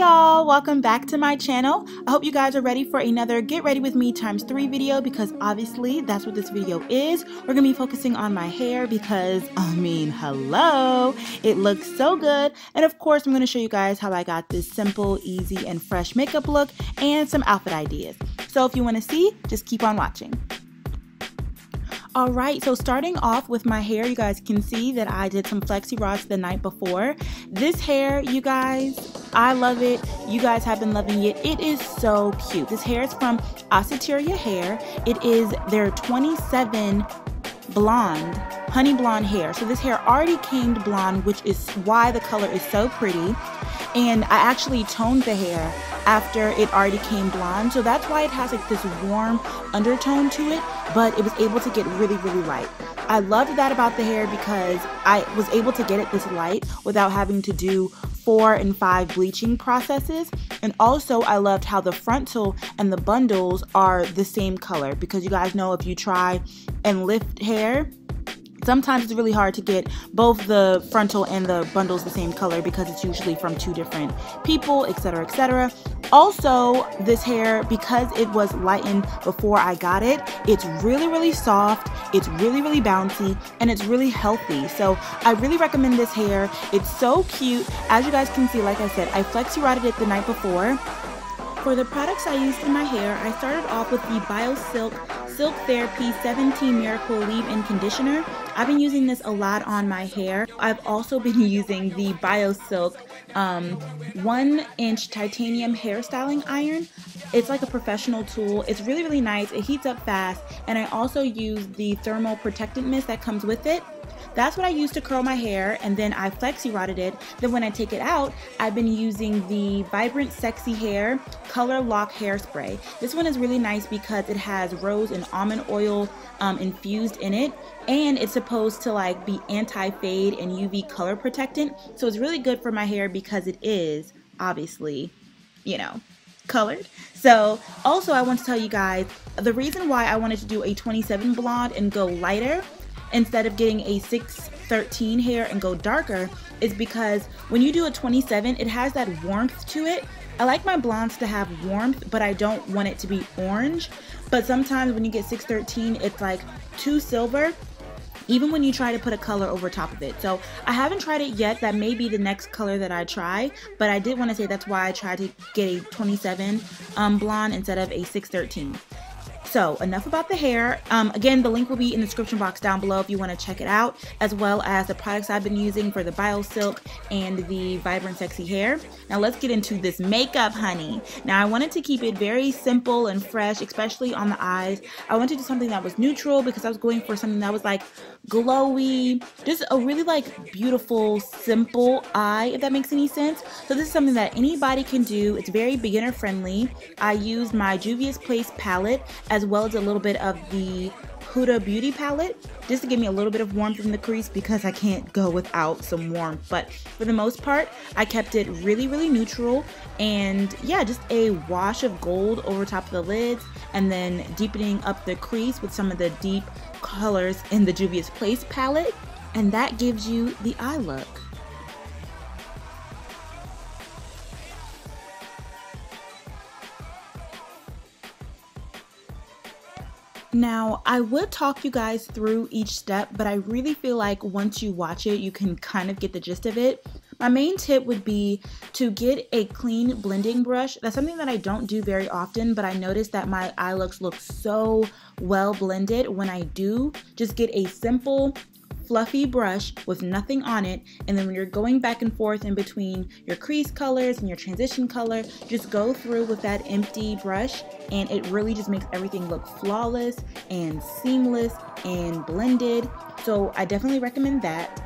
y'all, welcome back to my channel. I hope you guys are ready for another get ready with me ×3 video, because obviously that's what this video is. We're gonna be focusing on my hair because hello, it looks so good. And of course I'm gonna show you guys how I got this simple, easy, and fresh makeup look and some outfit ideas. So if you want to see, just keep on watching. Alright, so starting off with my hair, you guys can see that I did some flexi rods the night before. This hair, you guys, I love it. You guys have been loving it. It is so cute. This hair is from AsteriaHair. It is their 27 blonde, honey blonde hair. So this hair already came blonde, which is why the color is so pretty. And I actually toned the hair after it already came blonde, so that's why it has like this warm undertone to it, but it was able to get really light. I loved that about the hair because I was able to get it this light without having to do 4 and 5 bleaching processes. And also I loved how the frontal and the bundles are the same color, because you guys know if you try and lift hair, sometimes it's really hard to get both the frontal and the bundles the same color because it's usually from 2 different people, etc, etc. Also, this hair, because it was lightened before I got it, it's really soft, it's really bouncy, and it's really healthy. So I really recommend this hair. It's so cute. As you guys can see, like I said, I flexi rodded it the night before. For the products I used in my hair, I started off with the BioSilk Silk Therapy 17 Miracle Leave-In Conditioner. I've been using this a lot on my hair. I've also been using the BioSilk 1-inch titanium hairstyling iron. It's like a professional tool. It's really nice. It heats up fast. And I also use the thermal protectant mist that comes with it. That's what I use to curl my hair, and then I flexi rodded it. Then when I take it out, I've been using the Vibrant Sexy Hair Color Lock Hairspray. This one is really nice because it has rose and almond oil infused in it, and it's supposed to like be anti-fade and UV color protectant. So it's really good for my hair because it is obviously, you know, colored. So also I want to tell you guys the reason why I wanted to do a 27 blonde and go lighter instead of getting a 613 hair and go darker is because when you do a 27, it has that warmth to it. I like my blondes to have warmth, but I don't want it to be orange. But sometimes when you get 613, it's like too silver, even when you try to put a color over top of it. So I haven't tried it yet. That may be the next color that I try, but I did want to say that's why I tried to get a 27 blonde instead of a 613. So enough about the hair. Again, the link will be in the description box down below if you want to check it out, as well as the products I've been using for the BioSilk and the Vibrant Sexy Hair. Now let's get into this makeup, honey. Now I wanted to keep it very simple and fresh, especially on the eyes. I wanted to do something that was neutral because I was going for something that was like glowy, just a really like beautiful, simple eye, if that makes any sense. So this is something that anybody can do. It's very beginner friendly. I used my Juvia's Place palette as well as a little bit of the Huda Beauty palette just to give me a little bit of warmth in the crease because I can't go without some warmth. But for the most part, I kept it really neutral, and yeah, just a wash of gold over top of the lids and then deepening up the crease with some of the deep colors in the Juvia's Place palette, and that gives you the eye look. Now, I would talk you guys through each step, but I really feel like once you watch it, you can kind of get the gist of it. My main tip would be to get a clean blending brush. That's something that I don't do very often, but I noticed that my eye looks look so well blended when I do. Just get a simple fluffy brush with nothing on it, and then when you're going back and forth in between your crease colors and your transition color, just go through with that empty brush, and it really just makes everything look flawless and seamless and blended. So I definitely recommend that.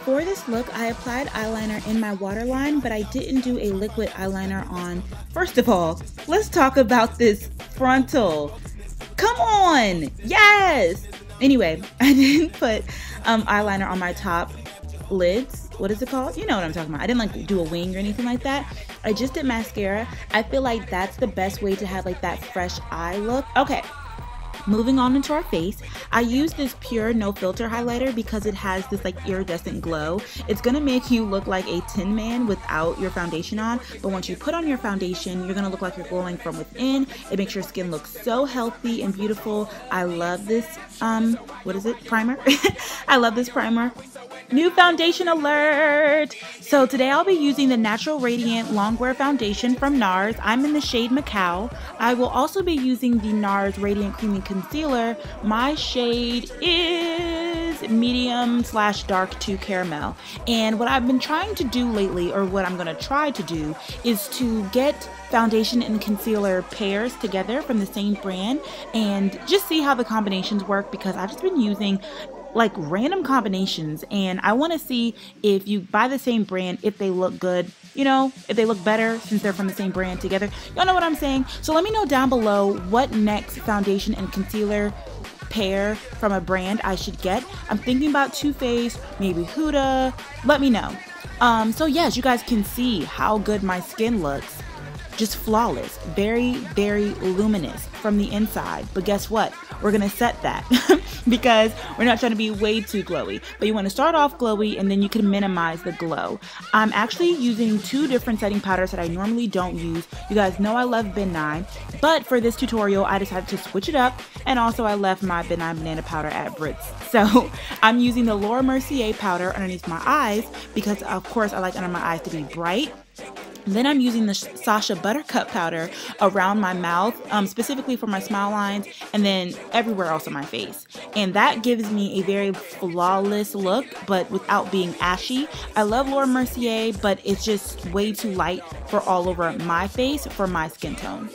For this look, I applied eyeliner in my waterline, but I didn't do a liquid eyeliner on. First of all, let's talk about this frontal. Come on! Yes! Anyway, I didn't put eyeliner on my top lids. What is it called? You know what I'm talking about. I didn't like do a wing or anything like that. I just did mascara. I feel like that's the best way to have like that fresh eye look. Okay. Moving on into our face, I use this pure no filter highlighter because it has this like iridescent glow. It's gonna make you look like a tin man without your foundation on, but once you put on your foundation, you're gonna look like you're glowing from within. It makes your skin look so healthy and beautiful. I love this, what is it? Primer? I love this primer. New foundation alert! So today I'll be using the Natural Radiant Longwear Foundation from NARS. I'm in the shade Macau. I will also be using the NARS Radiant Creamy Concealer. My shade is medium/dark 2 caramel. And what I've been trying to do lately, or what I'm going to try to do, is to get foundation and concealer pairs together from the same brand and just see how the combinations work, because I've just been using like random combinations and I want to see if you buy the same brand, if they look good, you know, if they look better since they're from the same brand together. Y'all know what I'm saying? So let me know down below what next foundation and concealer pair from a brand I should get. I'm thinking about Too Faced, maybe Huda. Let me know. So yes, you guys can see how good my skin looks. Just flawless, very, very luminous from the inside. But guess what? We're gonna set that because we're not trying to be way too glowy. But you wanna start off glowy and then you can minimize the glow. I'm actually using 2 different setting powders that I normally don't use. You guys know I love Ben 9, but for this tutorial, I decided to switch it up. And also I left my Ben 9 banana powder at Brits. So I'm using the Laura Mercier powder underneath my eyes because of course I like under my eyes to be bright. Then I'm using the Sasha Buttercup powder around my mouth, specifically for my smile lines, and then everywhere else on my face. And that gives me a very flawless look, but without being ashy. I love Laura Mercier, but it's just way too light for all over my face for my skin tone.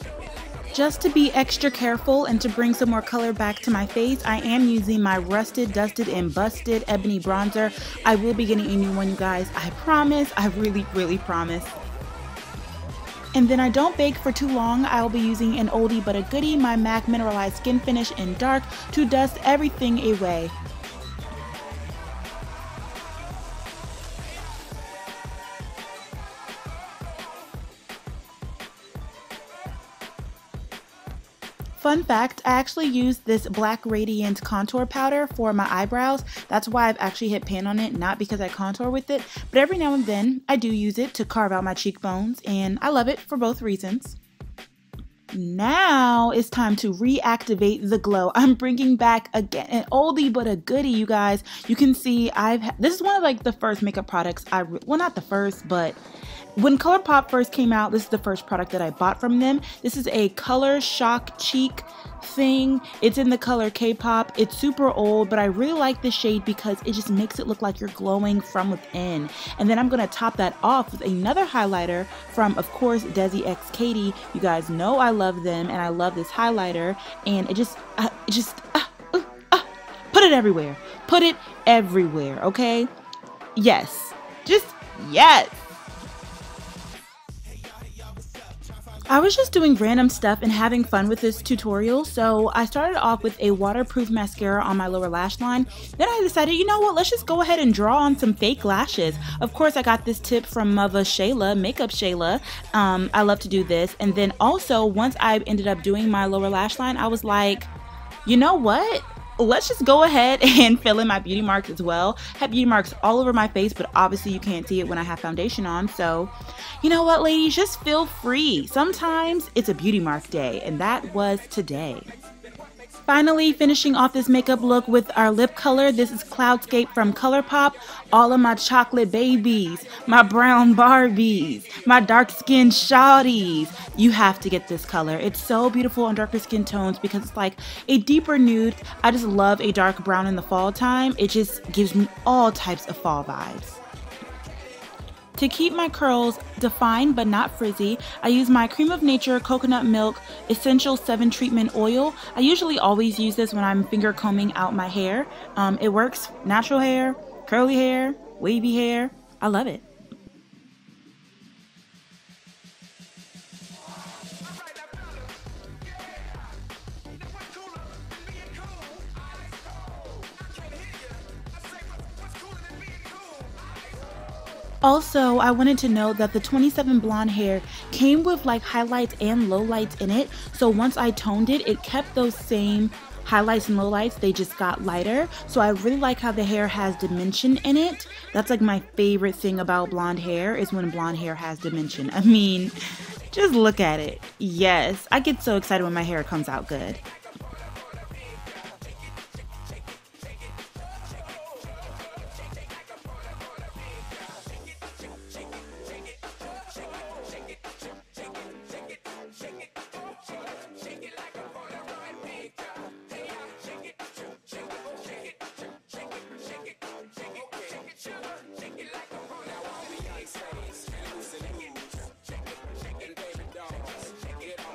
Just to be extra careful and to bring some more color back to my face, I am using my Rusted, Dusted, and Busted Ebony Bronzer. I will be getting a new one, you guys. I promise. I really, really promise. And then I don't bake for too long. I'll be using an oldie but a goodie, my MAC Mineralized Skin Finish in Dark, to dust everything away. Fun fact, I actually used this Black Radiant contour powder for my eyebrows. That's why I've actually hit pan on it, not because I contour with it, but every now and then I do use it to carve out my cheekbones, and I love it for both reasons. Now it's time to reactivate the glow. I'm bringing back again an oldie but a goodie, you guys. You can see this is one of like the first makeup products well, not the first, but when ColourPop first came out, this is the first product that I bought from them. This is a Color Shock Cheek thing. It's in the color K-pop. It's super old, but I really like this shade because it just makes it look like you're glowing from within. And then I'm going to top that off with another highlighter from, of course, Desi X Katie. You guys know I love them and I love this highlighter, and it just put it everywhere. Put it everywhere, okay? Yes. Just yes. I was just doing random stuff and having fun with this tutorial, so I started off with a waterproof mascara on my lower lash line. Then I decided, you know what, let's just go ahead and draw on some fake lashes. Of course, I got this tip from Mother Shayla, Makeup Shayla. I love to do this. And then also, once I ended up doing my lower lash line, I was like, you know what? Let's just go ahead and fill in my beauty marks as well. I have beauty marks all over my face, but obviously you can't see it when I have foundation on. So, you know what, ladies, just feel free. Sometimes it's a beauty mark day, and that was today. Finally, finishing off this makeup look with our lip color. This is Cloudscape from ColourPop. All of my chocolate babies, my brown Barbies, my dark skinned shawties. You have to get this color. It's so beautiful on darker skin tones because it's like a deeper nude. I just love a dark brown in the fall time. It just gives me all types of fall vibes. To keep my curls defined but not frizzy, I use my Cream of Nature Coconut Milk Essential 7 Treatment Oil. I usually always use this when I'm finger combing out my hair. It works natural hair, curly hair, wavy hair. I love it. Also, I wanted to note that the 27 blonde hair came with like highlights and lowlights in it. So once I toned it, it kept those same highlights and lowlights, they just got lighter. So I really like how the hair has dimension in it. That's like my favorite thing about blonde hair, is when blonde hair has dimension. I mean, just look at it. Yes, I get so excited when my hair comes out good.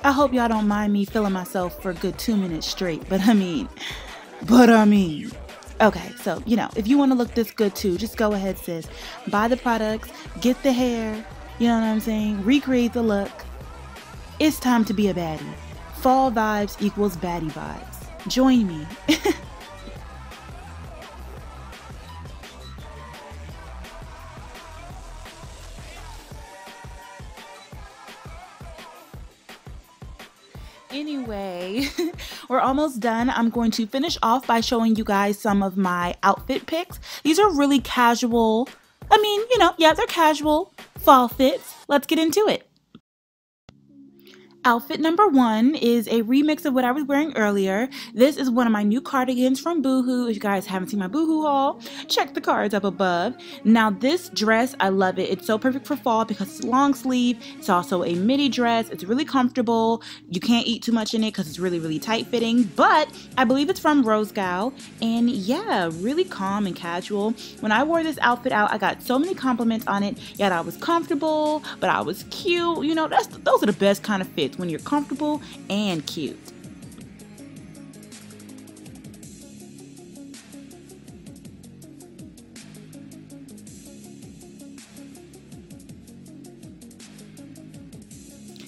I hope y'all don't mind me feeling myself for a good 2 minutes straight, but I mean. Okay, so, you know, if you want to look this good too, just go ahead, sis. Buy the products, get the hair, you know what I'm saying? Recreate the look. It's time to be a baddie. Fall vibes equals baddie vibes. Join me. Anyway, we're almost done. I'm going to finish off by showing you guys some of my outfit picks. These are really casual. I mean, you know, yeah, they're casual fall fits. Let's get into it. Outfit number 1 is a remix of what I was wearing earlier. This is one of my new cardigans from Boohoo. If you guys haven't seen my Boohoo haul, check the cards up above. Now this dress, I love it. It's so perfect for fall because it's long sleeve. It's also a midi dress. It's really comfortable. You can't eat too much in it because it's really, really tight fitting, but I believe it's from Rose Gal. And yeah, really calm and casual. When I wore this outfit out, I got so many compliments on it. Yet I was comfortable, but I was cute. You know, those are the best kind of fits, when you're comfortable and cute.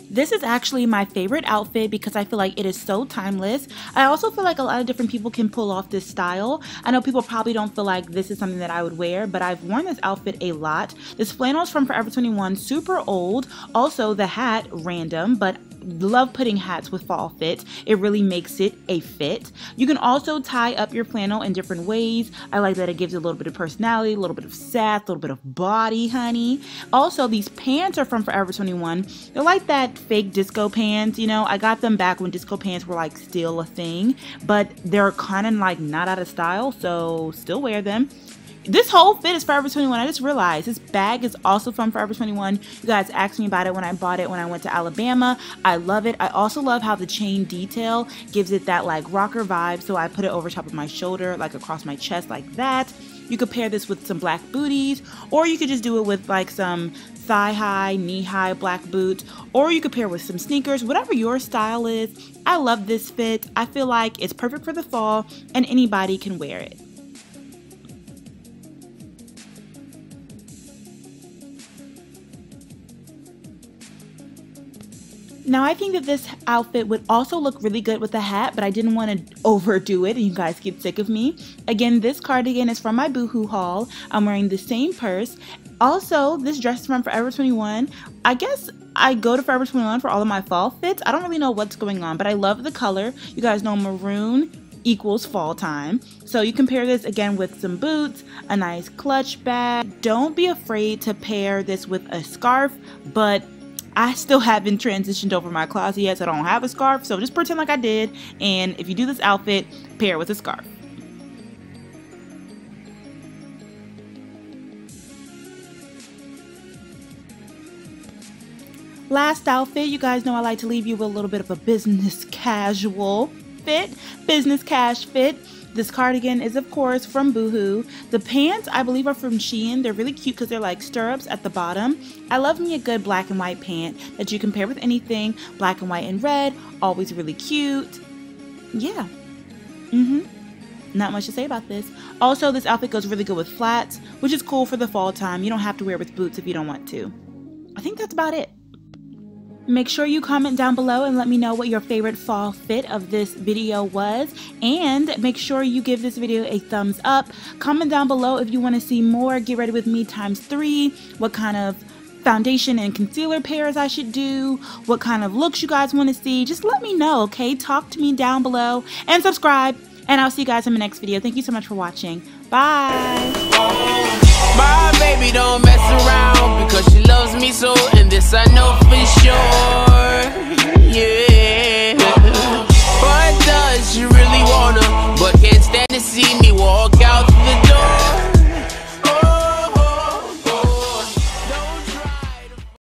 This is actually my favorite outfit because I feel like it is so timeless. I also feel like a lot of different people can pull off this style. I know people probably don't feel like this is something that I would wear, but I've worn this outfit a lot. This flannel is from Forever 21, super old. Also the hat, random, but love putting hats with fall fits. It really makes it a fit. You can also tie up your flannel in different ways. I like that it gives it a little bit of personality, a little bit of sass, a little bit of body, honey. Also, these pants are from Forever 21. They're like that fake disco pants, you know. I got them back when disco pants were like still a thing, but they're kind of like not out of style, so still wear them. This whole fit is Forever 21. I just realized this bag is also from Forever 21. You guys asked me about it when I bought it when I went to Alabama. I love it. I also love how the chain detail gives it that like rocker vibe. So I put it over top of my shoulder, like across my chest like that. You could pair this with some black booties, or you could just do it with like some thigh-high, knee-high black boots, or you could pair with some sneakers, whatever your style is. I love this fit. I feel like it's perfect for the fall and anybody can wear it. Now I think that this outfit would also look really good with a hat, but I didn't want to overdo it and you guys get sick of me. Again, this cardigan is from my Boohoo haul. I'm wearing the same purse. Also, this dress is from Forever 21. I guess I go to Forever 21 for all of my fall fits. I don't really know what's going on, but I love the color. You guys know maroon equals fall time. So you can pair this again with some boots, a nice clutch bag. Don't be afraid to pair this with a scarf, but I still haven't transitioned over my closet yet, so I don't have a scarf, so just pretend like I did, and if you do this outfit, pair it with a scarf. Last outfit, you guys know I like to leave you with a little bit of a business casual fit, business cash fit. This cardigan is, of course, from Boohoo. The pants, I believe, are from Shein. They're really cute because they're like stirrups at the bottom. I love me a good black and white pant that you can pair with anything. Black and white and red, always really cute. Yeah. Not much to say about this. Also, this outfit goes really good with flats, which is cool for the fall time. You don't have to wear it with boots if you don't want to. I think that's about it. Make sure you comment down below and let me know what your favorite fall fit of this video was. And make sure you give this video a thumbs up. Comment down below if you want to see more Get Ready With Me ×3, what kind of foundation and concealer pairs I should do, what kind of looks you guys want to see. Just let me know, okay? Talk to me down below and subscribe. And I'll see you guys in my next video. Thank you so much for watching. Bye. My baby don't mess around because she loves me so, and this I know for sure.